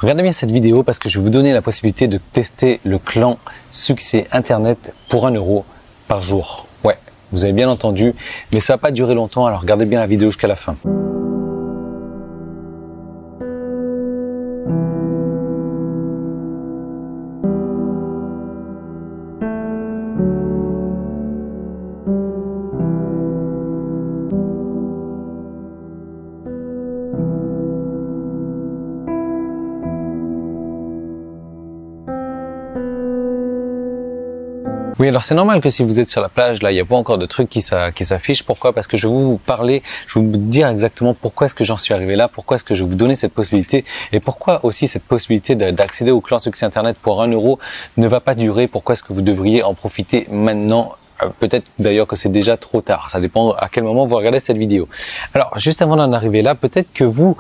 Regardez bien cette vidéo parce que je vais vous donner la possibilité de tester le clan succès internet pour 1 € par jour. Ouais, vous avez bien entendu, mais ça va pas durer longtemps, alors regardez bien la vidéo jusqu'à la fin. Oui, alors c'est normal que si vous êtes sur la plage, là, il n'y a pas encore de trucs qui s'affichent. Pourquoi? Parce que je vais vous parler, je vais vous dire exactement pourquoi est-ce que j'en suis arrivé là, pourquoi est-ce que je vais vous donner cette possibilité et pourquoi aussi cette possibilité d'accéder au clan succès internet pour 1 € ne va pas durer. Pourquoi est-ce que vous devriez en profiter maintenant? Peut-être d'ailleurs que c'est déjà trop tard. Ça dépend à quel moment vous regardez cette vidéo. Alors, juste avant d'en arriver là, peut-être que vous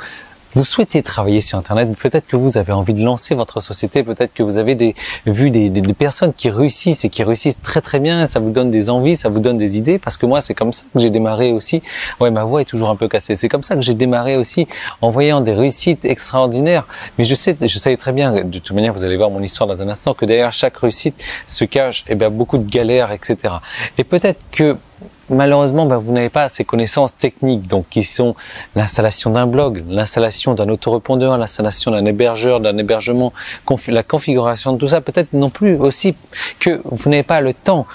souhaitez travailler sur Internet, peut-être que vous avez envie de lancer votre société, peut-être que vous avez vu des personnes qui réussissent et qui réussissent très très bien, ça vous donne des envies, ça vous donne des idées, parce que moi c'est comme ça que j'ai démarré aussi. Ouais, ma voix est toujours un peu cassée. C'est comme ça que j'ai démarré aussi, en voyant des réussites extraordinaires. Mais je savais très bien, de toute manière vous allez voir mon histoire dans un instant, que derrière chaque réussite se cache beaucoup de galères, etc. Et peut-être que malheureusement, vous n'avez pas ces connaissances techniques, donc qui sont l'installation d'un blog, l'installation d'un autorépondeur, l'installation d'un hébergeur, d'un hébergement, la configuration de tout ça. Peut-être non plus aussi que vous n'avez pas le temps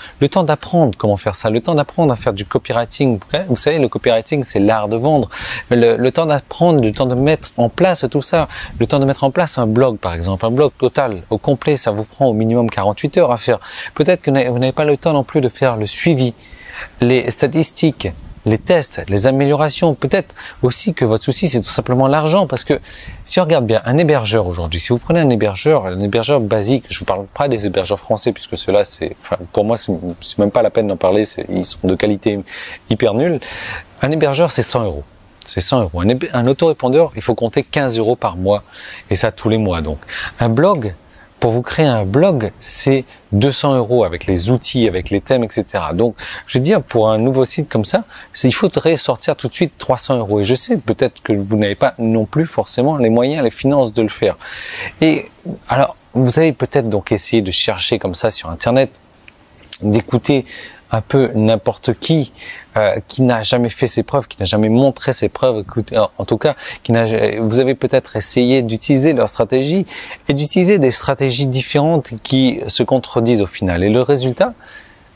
d'apprendre comment faire ça, le temps d'apprendre à faire du copywriting. Vous savez, le copywriting, c'est l'art de vendre. Le temps d'apprendre, le temps de mettre en place tout ça, le temps de mettre en place un blog, par exemple, un blog total, au complet, ça vous prend au minimum 48 heures à faire. Peut-être que vous n'avez pas le temps non plus de faire le suivi, les statistiques, les tests, les améliorations. Peut-être aussi que votre souci, c'est tout simplement l'argent. Parce que si on regarde bien, un hébergeur aujourd'hui, si vous prenez un hébergeur basique, je vous parle pas des hébergeurs français, puisque ceux-là, pour moi, c'est même pas la peine d'en parler, ils sont de qualité hyper nulle. Un hébergeur, c'est 100 €. C'est 100 €. Un autorépondeur, il faut compter 15 € par mois. Et ça, tous les mois. Donc, un blog, pour vous créer un blog, c'est 200 € avec les outils, avec les thèmes, etc. Donc, je veux dire, pour un nouveau site comme ça, il faudrait sortir tout de suite 300 €. Et je sais, peut-être que vous n'avez pas non plus forcément les moyens, les finances de le faire. Et alors, vous allez peut-être donc essayer de chercher comme ça sur Internet, d'écouter un peu n'importe qui n'a jamais fait ses preuves, qui n'a jamais montré ses preuves, en tout cas, vous avez peut-être essayé d'utiliser leur stratégie et d'utiliser des stratégies différentes qui se contredisent au final. Et le résultat,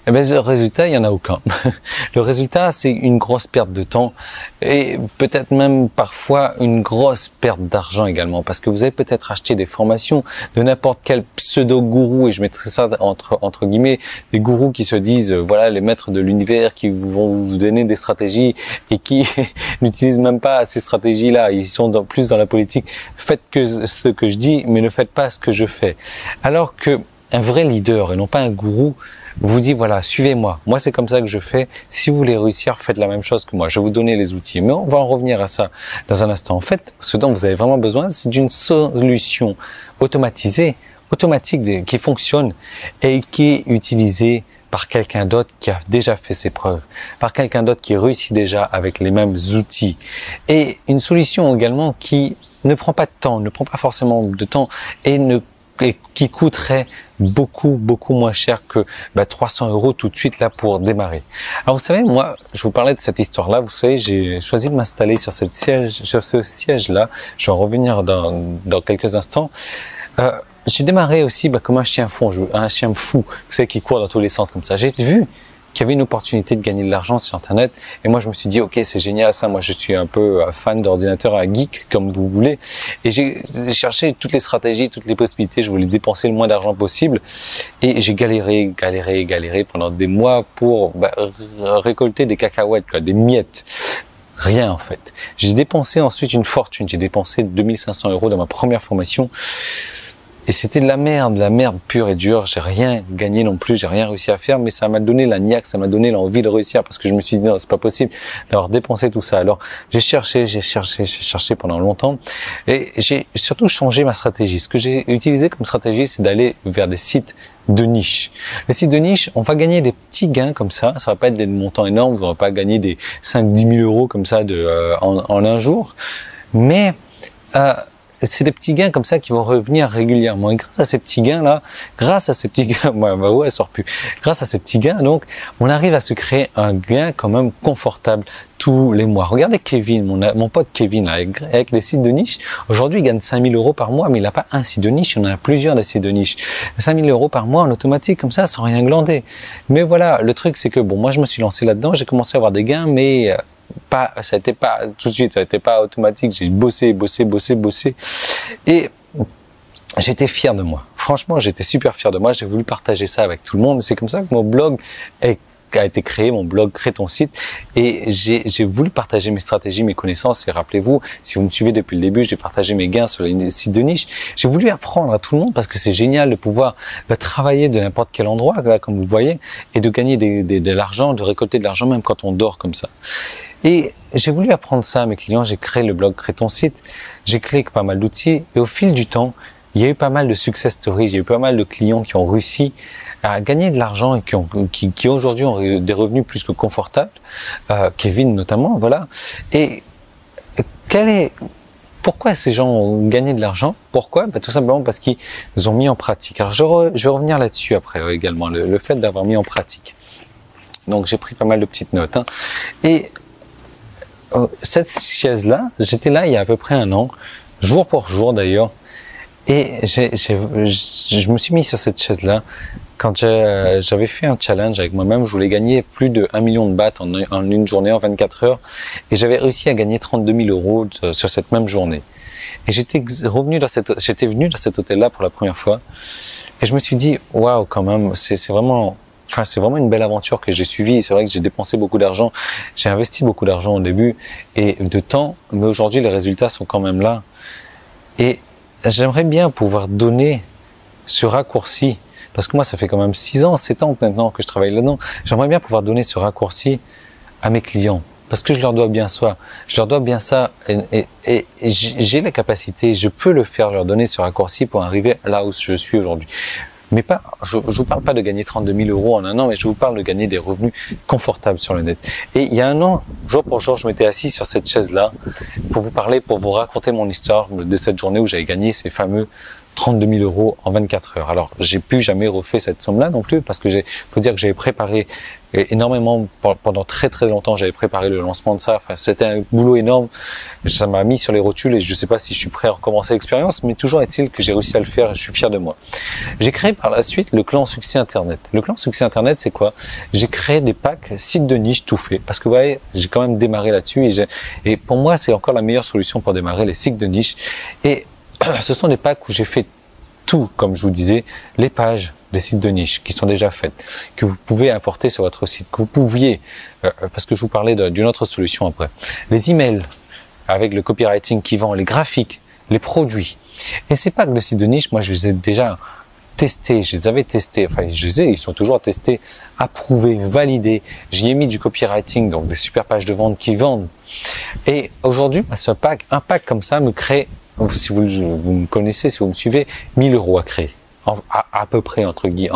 il y en a aucun. Le résultat, c'est une grosse perte de temps et peut-être même parfois une grosse perte d'argent également, parce que vous avez peut-être acheté des formations de n'importe quel pseudo-gourou, et je mettrai ça entre guillemets, des gourous qui se disent voilà les maîtres de l'univers, qui vont vous donner des stratégies et qui n'utilisent même pas ces stratégies-là. Ils sont plus dans la politique. Faites ce que je dis, mais ne faites pas ce que je fais. Alors que un vrai leader et non pas un gourou vous dit voilà, suivez-moi. Moi, c'est comme ça que je fais. Si vous voulez réussir, faites la même chose que moi. Je vais vous donner les outils. Mais on va en revenir à ça dans un instant. En fait, ce dont vous avez vraiment besoin, c'est d'une solution automatique, qui fonctionne et qui est utilisée par quelqu'un d'autre qui a déjà fait ses preuves, par quelqu'un d'autre qui réussit déjà avec les mêmes outils. Et une solution également qui ne prend pas de temps, ne prend pas forcément de temps et qui coûterait beaucoup moins cher que 300 € tout de suite là pour démarrer. Alors vous savez, moi, je vous parlais de cette histoire-là. Vous savez, j'ai choisi de m'installer sur ce siège-là. Je vais en revenir dans quelques instants. J'ai démarré aussi comme un chien fou, vous savez, qui court dans tous les sens comme ça. J'ai vu qu'il y avait une opportunité de gagner de l'argent sur Internet. Et moi, je me suis dit, ok, c'est génial ça. Moi, je suis un peu fan d'ordinateur, un geek, comme vous voulez. Et j'ai cherché toutes les stratégies, toutes les possibilités. Je voulais dépenser le moins d'argent possible. Et j'ai galéré pendant des mois pour récolter des cacahuètes, des miettes. Rien, en fait. J'ai dépensé ensuite une fortune. J'ai dépensé 2500 € dans ma première formation. Et c'était de la merde pure et dure. J'ai rien gagné non plus, j'ai rien réussi à faire, mais ça m'a donné la niaque, ça m'a donné l'envie de réussir, parce que je me suis dit non, c'est pas possible d'avoir dépensé tout ça. Alors j'ai cherché pendant longtemps, et j'ai surtout changé ma stratégie. Ce que j'ai utilisé comme stratégie, c'est d'aller vers des sites de niche. Les sites de niche, on va gagner des petits gains comme ça va pas être des montants énormes, on va pas gagner des 5-10 000 € comme ça en un jour, mais c'est des petits gains comme ça qui vont revenir régulièrement. Et grâce à ces petits gains-là, grâce à ces petits gains, elle sort plus. Grâce à ces petits gains, donc, on arrive à se créer un gain quand même confortable tous les mois. Regardez Kevin, mon pote Kevin, là, avec les sites de niche. Aujourd'hui, il gagne 5 000 € par mois, mais il n'a pas un site de niche, il en a plusieurs des sites de niche. 5 000 € par mois en automatique, comme ça, sans rien glander. Mais voilà, le truc, c'est que bon, moi, je me suis lancé là-dedans, j'ai commencé à avoir des gains, mais ça a été pas tout de suite, ça a été pas automatique. J'ai bossé. Et j'étais fier de moi. Franchement, j'étais super fier de moi. J'ai voulu partager ça avec tout le monde. C'est comme ça que mon blog a été créé, mon blog Crée ton site. Et j'ai voulu partager mes stratégies, mes connaissances. Et rappelez-vous, si vous me suivez depuis le début, j'ai partagé mes gains sur les sites de niche. J'ai voulu apprendre à tout le monde parce que c'est génial de pouvoir travailler de n'importe quel endroit, là, comme vous voyez, et de gagner de l'argent, de récolter de l'argent même quand on dort comme ça. Et j'ai voulu apprendre ça à mes clients. J'ai créé le blog Crée ton site. J'ai créé pas mal d'outils. Et au fil du temps, il y a eu pas mal de success stories. Il y a eu pas mal de clients qui ont réussi à gagner de l'argent et qui aujourd'hui ont des revenus plus que confortables. Kevin notamment, voilà. Et pourquoi ces gens ont gagné de l'argent? Pourquoi? Tout simplement parce qu'ils ont mis en pratique. Alors je vais revenir là-dessus après également, le fait d'avoir mis en pratique. Donc j'ai pris pas mal de petites notes. Et cette chaise-là, j'étais là il y a à peu près un an, jour pour jour d'ailleurs, et je me suis mis sur cette chaise-là quand j'avais fait un challenge avec moi-même. Je voulais gagner plus de 1 million de bahts en une journée, en 24 heures, et j'avais réussi à gagner 32 000 € sur cette même journée. Et j'étais venu dans cet hôtel-là pour la première fois, et je me suis dit, waouh, quand même, c'est vraiment une belle aventure que j'ai suivie. C'est vrai que j'ai dépensé beaucoup d'argent, j'ai investi beaucoup d'argent au début et de temps, mais aujourd'hui les résultats sont quand même là. Et j'aimerais bien pouvoir donner ce raccourci, parce que moi ça fait quand même 6 ans, 7 ans maintenant que je travaille là-dedans. J'aimerais bien pouvoir donner ce raccourci à mes clients, parce que je leur dois bien ça. Je leur dois bien ça et j'ai la capacité, je peux le faire, leur donner ce raccourci pour arriver là où je suis aujourd'hui. Mais je vous parle pas de gagner 32 000 € en un an, mais je vous parle de gagner des revenus confortables sur le net. Et il y a un an, jour pour jour, je m'étais assis sur cette chaise-là pour vous raconter mon histoire de cette journée où j'avais gagné ces fameux 32 000 € en 24 heures. Alors, j'ai plus jamais refait cette somme-là non plus, parce que faut dire que j'avais préparé énormément pendant très très longtemps. J'avais préparé le lancement de ça. Enfin, c'était un boulot énorme. Ça m'a mis sur les rotules et je sais pas si je suis prêt à recommencer l'expérience, mais toujours est-il que j'ai réussi à le faire et je suis fier de moi. J'ai créé par la suite le clan Succès Internet. Le clan Succès Internet, c'est quoi? J'ai créé des packs sites de niche tout fait, parce que vous voyez, j'ai quand même démarré là-dessus et pour moi, c'est encore la meilleure solution pour démarrer les sites de niche. Et ce sont des packs où j'ai fait tout, comme je vous disais, les pages des sites de niche qui sont déjà faites, que vous pouvez importer sur votre site, que vous pouviez, parce que je vous parlais d'une autre solution après, les emails avec le copywriting qui vend, les graphiques, les produits. Et ces packs de sites de niche, moi je les ai déjà testés, je les avais testés, enfin ils sont toujours testés, approuvés, validés. J'y ai mis du copywriting, donc des super pages de vente qui vendent. Et aujourd'hui, un pack comme ça me crée, si vous me connaissez, si vous me suivez, 1 000 € à créer, à peu près entre guillemets,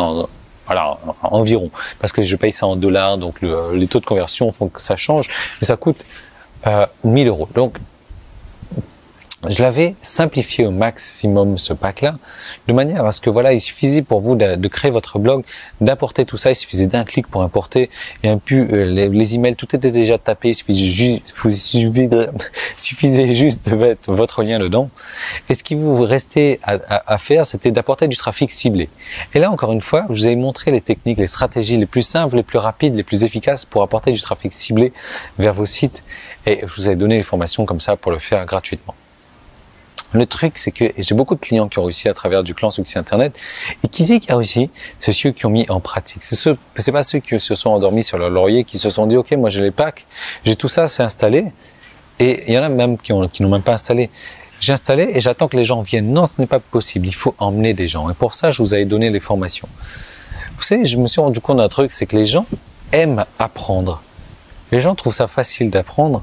voilà, environ, parce que je paye ça en dollars, donc les taux de conversion font que ça change, mais ça coûte 1 000 €. Donc je l'avais simplifié au maximum ce pack-là, de manière à ce que voilà, il suffisait pour vous de créer votre blog, d'importer tout ça, il suffisait d'un clic pour importer, et puis les emails, tout était déjà tapé, il suffisait juste de mettre votre lien dedans. Et ce qui vous restait à faire, c'était d'apporter du trafic ciblé. Et là, encore une fois, je vous ai montré les techniques, les stratégies les plus simples, les plus rapides, les plus efficaces pour apporter du trafic ciblé vers vos sites, et je vous ai donné les formations comme ça pour le faire gratuitement. Le truc, c'est que j'ai beaucoup de clients qui ont réussi à travers du clan Succès Internet. Et qui c'est qui a réussi? C'est ceux qui ont mis en pratique. C'est pas ceux qui se sont endormis sur leur laurier, qui se sont dit, OK, moi j'ai les packs, j'ai tout ça, c'est installé. Et il y en a même qui n'ont même pas installé. J'ai installé et j'attends que les gens viennent. Non, ce n'est pas possible. Il faut emmener des gens. Et pour ça, je vous avais donné les formations. Vous savez, je me suis rendu compte d'un truc, c'est que les gens aiment apprendre. Les gens trouvent ça facile d'apprendre.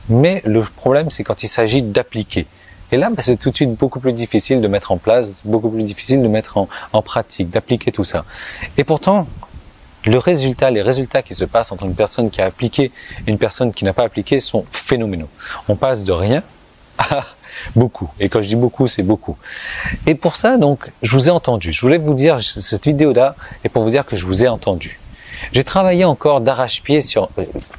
Mais le problème, c'est quand il s'agit d'appliquer. Et là, c'est tout de suite beaucoup plus difficile de mettre en place, beaucoup plus difficile de mettre en pratique, d'appliquer tout ça. Et pourtant, les résultats qui se passent entre une personne qui a appliqué et une personne qui n'a pas appliqué sont phénoménaux. On passe de rien Beaucoup. Et quand je dis beaucoup, c'est beaucoup. Et pour ça, donc, je vous ai entendu. Je voulais vous dire, cette vidéo-là est pour vous dire que je vous ai entendu. J'ai travaillé encore d'arrache-pied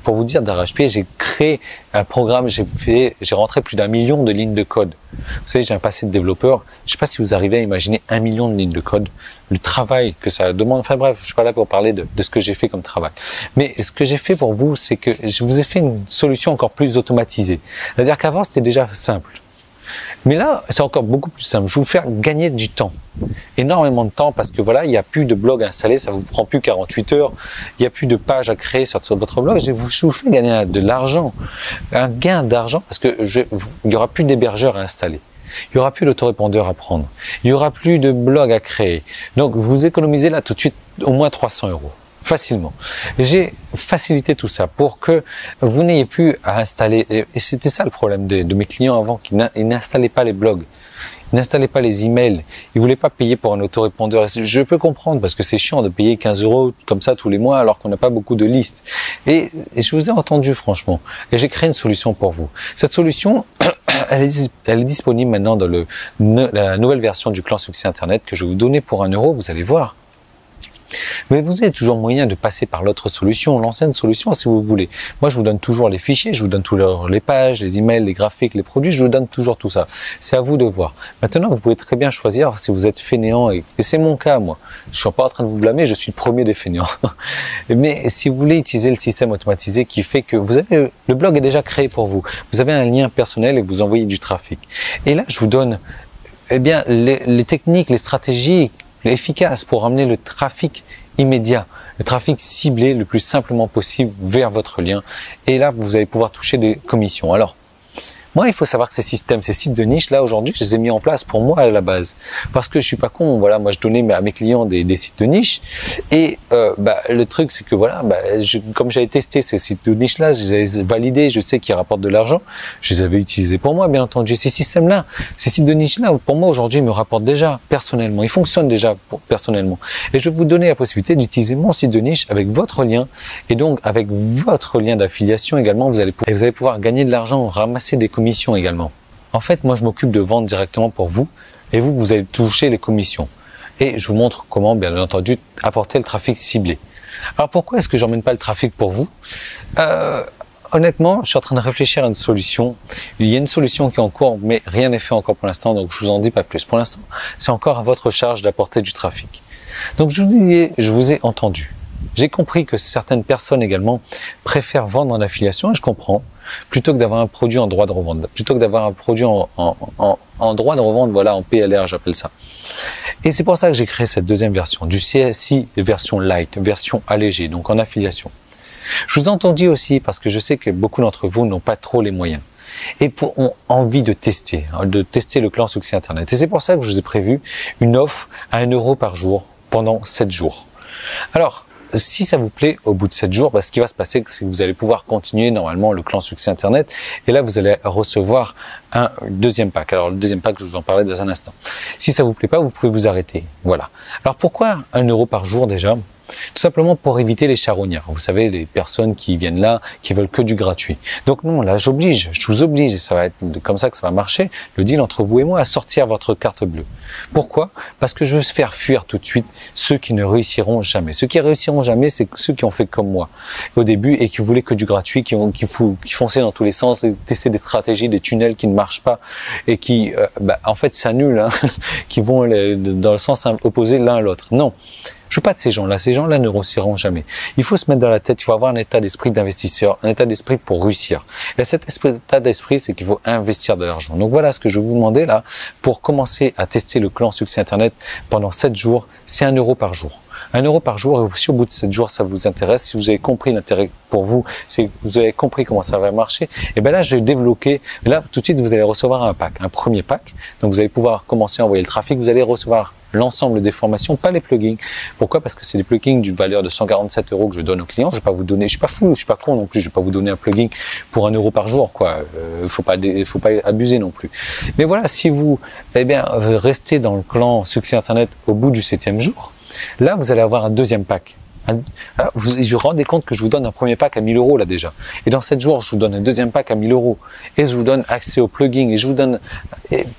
pour vous dire d'arrache-pied, j'ai créé un programme, j'ai rentré plus d'1 million de lignes de code. Vous savez, j'ai un passé de développeur. Je ne sais pas si vous arrivez à imaginer 1 million de lignes de code, le travail que ça demande. Enfin bref, je suis pas là pour parler de ce que j'ai fait comme travail. Mais ce que j'ai fait pour vous, c'est que je vous ai fait une solution encore plus automatisée. C'est-à-dire qu'avant, c'était déjà simple. Mais là, c'est encore beaucoup plus simple. Je vais vous faire gagner du temps. Énormément de temps parce que voilà, il n'y a plus de blog installé, ça vous prend plus 48 heures. Il n'y a plus de page à créer sur votre blog. Je vous fais gagner de l'argent. Un gain d'argent parce que il n'y aura plus d'hébergeur à installer. Il n'y aura plus d'autorépondeur à prendre. Il n'y aura plus de blog à créer. Donc, vous économisez là tout de suite au moins 300 euros. Facilement. J'ai facilité tout ça pour que vous n'ayez plus à installer, et c'était ça le problème de mes clients avant, qu'ils n'installaient pas les blogs, ils n'installaient pas les emails, ils voulaient pas payer pour un autorépondeur. Et je peux comprendre parce que c'est chiant de payer 15 euros comme ça tous les mois alors qu'on n'a pas beaucoup de listes. Et je vous ai entendu franchement, et j'ai créé une solution pour vous. Cette solution, elle est disponible maintenant dans la nouvelle version du Clan Succès Internet que je vais vous donner pour 1 euro, vous allez voir. Mais vous avez toujours moyen de passer par l'autre solution, l'ancienne solution si vous voulez. Moi, je vous donne toujours les fichiers, je vous donne toujours les pages, les emails, les graphiques, les produits, je vous donne toujours tout ça. C'est à vous de voir. Maintenant, vous pouvez très bien choisir si vous êtes fainéant, et c'est mon cas, moi. Je suis pas en train de vous blâmer, je suis le premier des fainéants. Mais si vous voulez utiliser le système automatisé qui fait que le blog est déjà créé pour vous. Vous avez un lien personnel et vous envoyez du trafic. Et là, je vous donne, les techniques, les stratégies efficace pour ramener le trafic immédiat, le trafic ciblé le plus simplement possible vers votre lien. Et là, vous allez pouvoir toucher des commissions. Alors, moi, il faut savoir que ces sites de niche, là, aujourd'hui, je les ai mis en place pour moi à la base. Parce que je suis pas con, voilà, moi, je donnais à mes clients des sites de niche. Et le truc, c'est que voilà, comme j'avais testé ces sites de niche-là, je les avais validés, je sais qu'ils rapportent de l'argent, je les avais utilisés pour moi, bien entendu. Ces systèmes-là, ces sites de niche-là, pour moi, aujourd'hui, ils me rapportent déjà personnellement. Ils fonctionnent déjà personnellement. Et je vais vous donner la possibilité d'utiliser mon site de niche avec votre lien. Et donc, avec votre lien d'affiliation également, vous allez pouvoir gagner de l'argent, ramasser des commissions également. En fait, moi, je m'occupe de vendre directement pour vous et vous allez toucher les commissions. Et je vous montre comment, bien entendu, apporter le trafic ciblé. Alors, pourquoi est-ce que j'emmène pas le trafic pour vous? Honnêtement, je suis en train de réfléchir à une solution. Il y a une solution qui est en cours, mais rien n'est fait encore pour l'instant, donc je vous en dis pas plus. Pour l'instant, c'est encore à votre charge d'apporter du trafic. Donc, je vous disais, je vous ai entendu. J'ai compris que certaines personnes également préfèrent vendre en affiliation, et je comprends, plutôt que d'avoir un produit en droit de revente, plutôt que d'avoir un produit en droit de revente, voilà, en PLR, j'appelle ça. Et c'est pour ça que j'ai créé cette deuxième version, du CSI version light, version allégée, donc en affiliation. Je vous ai entendu aussi parce que je sais que beaucoup d'entre vous n'ont pas trop les moyens et ont envie de tester le Clan Succès Internet. Et c'est pour ça que je vous ai prévu une offre à 1 euro par jour pendant 7 jours. Alors, si ça vous plaît, au bout de 7 jours, ce qui va se passer, c'est que vous allez pouvoir continuer normalement le Clan Succès Internet. Et là, vous allez recevoir un deuxième pack. Alors, le deuxième pack, je vous en parlais dans un instant. Si ça vous plaît pas, vous pouvez vous arrêter. Voilà. Alors, pourquoi 1 euro par jour déjà? Tout simplement pour éviter les charognards. Vous savez, les personnes qui viennent là, qui veulent que du gratuit. Donc non, là, je vous oblige, et ça va être comme ça que ça va marcher, le deal entre vous et moi, à sortir votre carte bleue. Pourquoi? Parce que je veux faire fuir tout de suite ceux qui ne réussiront jamais. Ceux qui réussiront jamais, c'est ceux qui ont fait comme moi au début et qui voulaient que du gratuit, qui fonçaient dans tous les sens, tester des stratégies, des tunnels qui ne marchent pas et qui, en fait, s'annulent, hein, qui vont dans le sens opposé l'un à l'autre. Non. Je veux pas de ces gens-là. Ces gens-là ne réussiront jamais. Il faut se mettre dans la tête, il faut avoir un état d'esprit d'investisseur, un état d'esprit pour réussir. Et cet état d'esprit, c'est qu'il faut investir de l'argent. Donc voilà ce que je vais vous demander là pour commencer à tester le Clan Succès Internet pendant 7 jours. C'est 1 euro par jour. 1 euro par jour, et si au bout de 7 jours ça vous intéresse, si vous avez compris l'intérêt pour vous, si vous avez compris comment ça va marcher, et bien là je vais débloquer, là tout de suite vous allez recevoir un pack, un premier pack, donc vous allez pouvoir commencer à envoyer le trafic, vous allez recevoir l'ensemble des formations, pas les plugins. Pourquoi? Parce que c'est des plugins d'une valeur de 147 euros que je donne aux clients. Je vais pas vous donner, je suis pas fou, je suis pas con non plus, je vais pas vous donner un plugin pour 1 euro par jour, quoi. Faut pas abuser non plus. Mais voilà, si vous, restez dans le Clan Succès Internet au bout du 7e jour, là, vous allez avoir un deuxième pack. Vous vous rendez compte que je vous donne un premier pack à 1000 € là déjà. Et dans 7 jours, je vous donne un deuxième pack à 1000 €. Et je vous donne accès au plugin. Et je vous donne.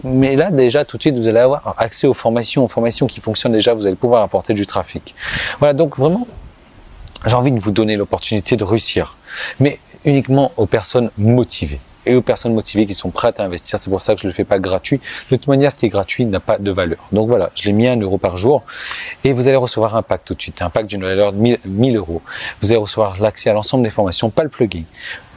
Mais là déjà, tout de suite, vous allez avoir accès aux formations qui fonctionnent déjà. Vous allez pouvoir apporter du trafic. Voilà, donc vraiment, j'ai envie de vous donner l'opportunité de réussir, mais uniquement aux personnes motivées. Et aux personnes motivées qui sont prêtes à investir. C'est pour ça que je ne le fais pas gratuit. De toute manière, ce qui est gratuit n'a pas de valeur. Donc voilà, je l'ai mis à 1 € par jour. Et vous allez recevoir un pack tout de suite. Un pack d'une valeur de 1000 €. Vous allez recevoir l'accès à l'ensemble des formations, pas le plugin.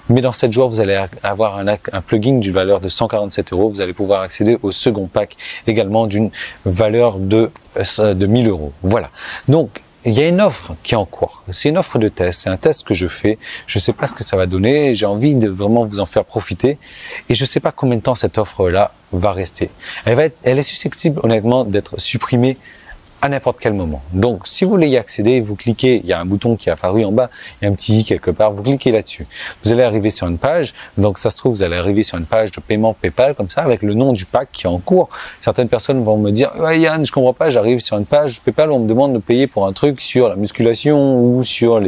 Mais dans 7 jours, vous allez avoir un plugin d'une valeur de 147 €. Vous allez pouvoir accéder au second pack également d'une valeur de 1000 €. Voilà. Donc, il y a une offre qui est en cours. C'est une offre de test. C'est un test que je fais. Je ne sais pas ce que ça va donner. J'ai envie de vraiment vous en faire profiter. Et je ne sais pas combien de temps cette offre-là va rester. Elle est susceptible, honnêtement, d'être supprimée à n'importe quel moment. Donc, si vous voulez y accéder, vous cliquez, il y a un bouton qui est apparu en bas, il y a un petit i quelque part, vous cliquez là-dessus. Vous allez arriver sur une page, donc ça se trouve, vous allez arriver sur une page de paiement PayPal, comme ça, avec le nom du pack qui est en cours. Certaines personnes vont me dire, ouais, Yann, je comprends pas, j'arrive sur une page PayPal, on me demande de payer pour un truc sur la musculation ou sur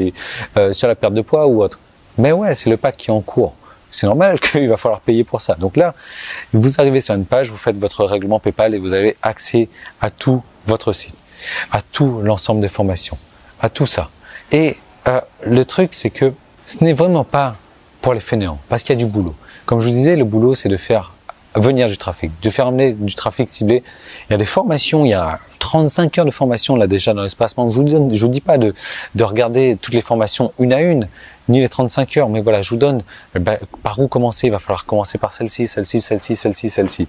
sur la perte de poids ou autre. Mais ouais, c'est le pack qui est en cours. C'est normal qu'il va falloir payer pour ça. Donc là, vous arrivez sur une page, vous faites votre règlement PayPal et vous avez accès à tout votre site, à tout l'ensemble des formations, à tout ça. Et le truc, c'est que ce n'est vraiment pas pour les fainéants, parce qu'il y a du boulot. Comme je vous disais, le boulot, c'est de faire venir du trafic, de faire amener du trafic ciblé. Il y a des formations, il y a 35 heures de formation là déjà dans l'espace membre. Je vous dis pas de regarder toutes les formations une à une, ni les 35 heures, mais voilà, je vous donne par où commencer. Il va falloir commencer par celle-ci, celle-ci, celle-ci, celle-ci, celle-ci.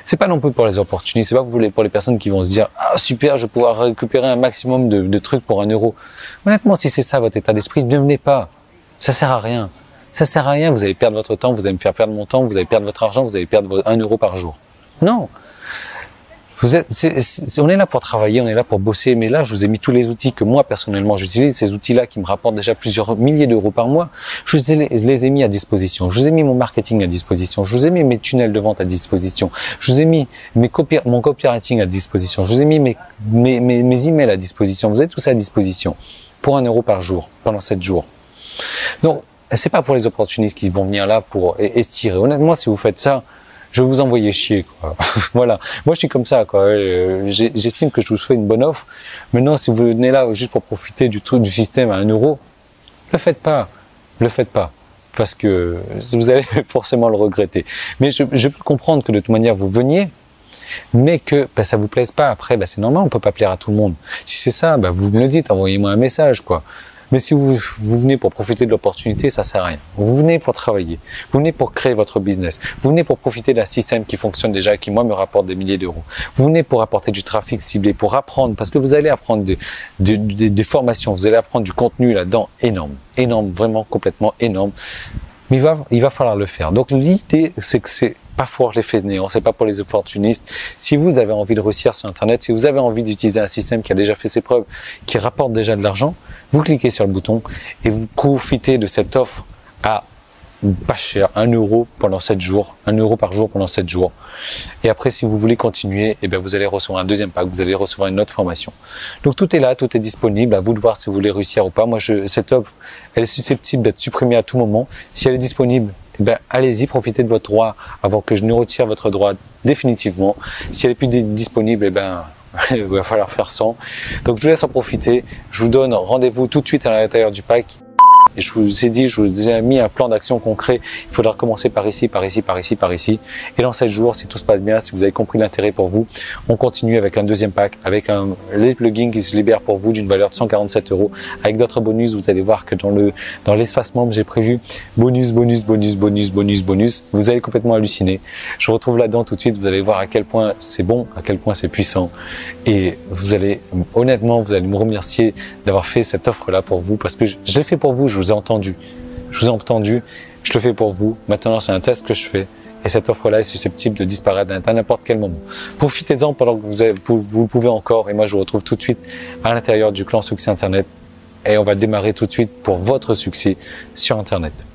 C'est pas non plus pour les opportunistes, c'est pas pour les personnes qui vont se dire « Ah super, je vais pouvoir récupérer un maximum de trucs pour 1 €. » Honnêtement, si c'est ça votre état d'esprit, ne venez pas. Ça sert à rien. Ça sert à rien, vous allez perdre votre temps, vous allez me faire perdre mon temps, vous allez perdre votre argent, vous allez perdre 1 € par jour. Non. On est là pour travailler, on est là pour bosser, mais là, je vous ai mis tous les outils que moi, personnellement, j'utilise, ces outils-là qui me rapportent déjà plusieurs milliers d'euros par mois, je les ai mis à disposition. Je vous ai mis mon marketing à disposition, je vous ai mis mes tunnels de vente à disposition, je vous ai mis mon copywriting à disposition, je vous ai mis mes emails à disposition, vous avez tout ça à disposition pour 1 € par jour, pendant 7 jours. Donc, c'est pas pour les opportunistes qui vont venir là pour estirer. Honnêtement, si vous faites ça, je vais vous envoyer chier, quoi. Voilà. Moi, je suis comme ça, quoi. J'estime que je vous fais une bonne offre. Maintenant, si vous venez là juste pour profiter du système à 1 €, le faites pas. Le faites pas. Parce que vous allez forcément le regretter. Mais je peux comprendre que de toute manière, vous veniez, mais que ça vous plaise pas. Après, c'est normal, on peut pas plaire à tout le monde. Si c'est ça, vous me le dites, envoyez-moi un message, quoi. Mais si vous venez pour profiter de l'opportunité, ça sert à rien. Vous venez pour travailler. Vous venez pour créer votre business. Vous venez pour profiter d'un système qui fonctionne déjà et qui, moi, me rapporte des milliers d'euros. Vous venez pour apporter du trafic ciblé, pour apprendre, parce que vous allez apprendre des formations, vous allez apprendre du contenu là-dedans énorme. Énorme, vraiment complètement énorme. Mais il va falloir le faire. Donc, l'idée, c'est que c'est pas pour les fainéants, c'est pas pour les opportunistes. Si vous avez envie de réussir sur Internet, si vous avez envie d'utiliser un système qui a déjà fait ses preuves, qui rapporte déjà de l'argent, vous cliquez sur le bouton et vous profitez de cette offre à pas cher, 1 € pendant 7 jours, 1 € par jour pendant 7 jours. Et après, si vous voulez continuer, vous allez recevoir un deuxième pack, vous allez recevoir une autre formation. Donc tout est là, tout est disponible, à vous de voir si vous voulez réussir ou pas. Moi, cette offre, elle est susceptible d'être supprimée à tout moment. Si elle est disponible, allez-y, profitez de votre droit avant que je ne retire votre droit définitivement. Si elle est plus disponible, il va falloir faire sans. Donc je vous laisse en profiter. Je vous donne rendez-vous tout de suite à l'intérieur du pack. Et je vous ai dit, je vous ai mis un plan d'action concret. Il faudra commencer par ici, par ici, par ici, par ici. Et dans 7 jours, si tout se passe bien, si vous avez compris l'intérêt pour vous, on continue avec un deuxième pack, avec les plugins qui se libèrent pour vous d'une valeur de 147 €. Avec d'autres bonus, vous allez voir que dans l'espace membre, j'ai prévu bonus, bonus, bonus, bonus, bonus, bonus. Vous allez complètement halluciner. Je vous retrouve là-dedans tout de suite. Vous allez voir à quel point c'est bon, à quel point c'est puissant. Et vous allez, honnêtement, vous allez me remercier d'avoir fait cette offre-là pour vous parce que je l'ai fait pour vous. Je vous ai entendu. Je vous ai entendu. Je le fais pour vous. Maintenant, c'est un test que je fais. Et cette offre-là est susceptible de disparaître à n'importe quel moment. Profitez-en pendant que vous le pouvez encore. Et moi, je vous retrouve tout de suite à l'intérieur du clan Succès Internet. Et on va démarrer tout de suite pour votre succès sur Internet.